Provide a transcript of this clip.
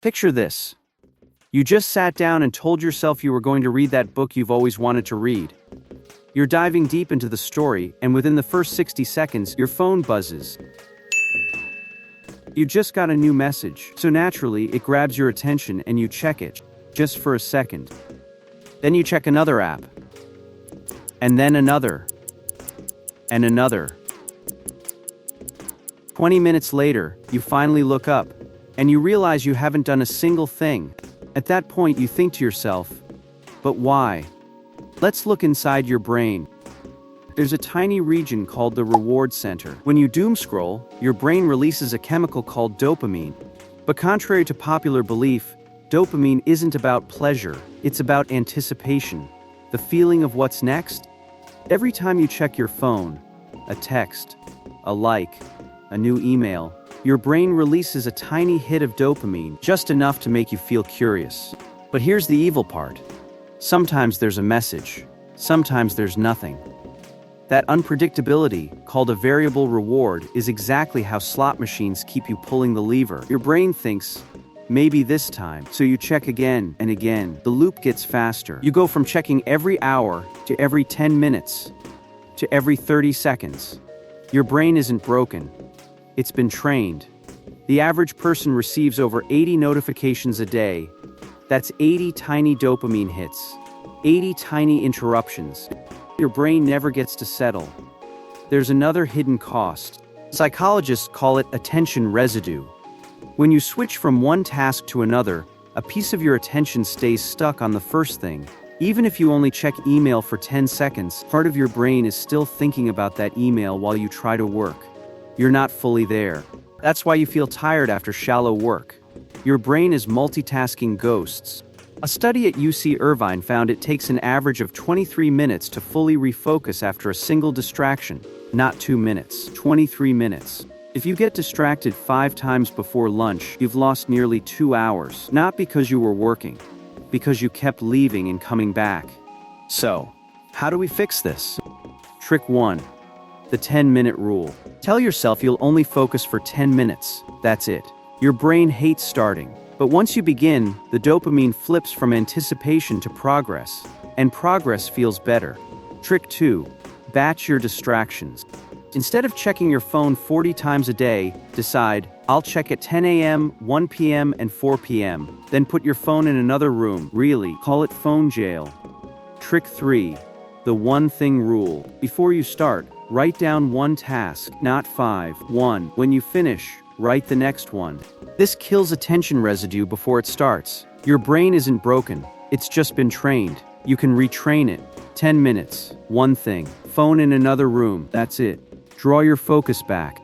Picture this. You just sat down and told yourself you were going to read that book you've always wanted to read. You're diving deep into the story, and within the first 60 seconds, your phone buzzes. You just got a new message, so naturally, it grabs your attention and you check it, just for a second. Then you check another app. And then another. And another. 20 minutes later, you finally look up, and you realize you haven't done a single thing. At that point, you think to yourself, but why? Let's look inside your brain. There's a tiny region called the reward center. When you doom scroll, your brain releases a chemical called dopamine. But contrary to popular belief, dopamine isn't about pleasure, it's about anticipation, the feeling of what's next. Every time you check your phone, a text, a like, a new email, your brain releases a tiny hit of dopamine, just enough to make you feel curious. But here's the evil part. Sometimes there's a message, sometimes there's nothing. That unpredictability, called a variable reward, is exactly how slot machines keep you pulling the lever. Your brain thinks, maybe this time, so you check again and again. The loop gets faster. You go from checking every hour to every 10 minutes to every 30 seconds. Your brain isn't broken. It's been trained. The average person receives over 80 notifications a day. That's 80 tiny dopamine hits, 80 tiny interruptions. Your brain never gets to settle. There's another hidden cost. Psychologists call it attention residue. When you switch from one task to another, a piece of your attention stays stuck on the first thing. Even if you only check email for 10 seconds, part of your brain is still thinking about that email while you try to work. You're not fully there. That's why you feel tired after shallow work. Your brain is multitasking ghosts. A study at UC Irvine found it takes an average of 23 minutes to fully refocus after a single distraction. Not 2 minutes, 23 minutes. If you get distracted 5 times before lunch, you've lost nearly 2 hours. Not because you were working, because you kept leaving and coming back. So, how do we fix this? Trick 1. The 10-minute rule. Tell yourself you'll only focus for 10 minutes. That's it. Your brain hates starting. But once you begin, the dopamine flips from anticipation to progress, and progress feels better. Trick 2. Batch your distractions. Instead of checking your phone 40 times a day, decide, I'll check at 10 a.m., 1 p.m., and 4 p.m. Then put your phone in another room. Really, call it phone jail. Trick 3. The one thing rule. Before you start, write down one task, not 5. 1. When you finish, write the next one. This kills attention residue before it starts. Your brain isn't broken, it's just been trained. You can retrain it. 10 minutes, one thing. Phone in another room, that's it. Draw your focus back.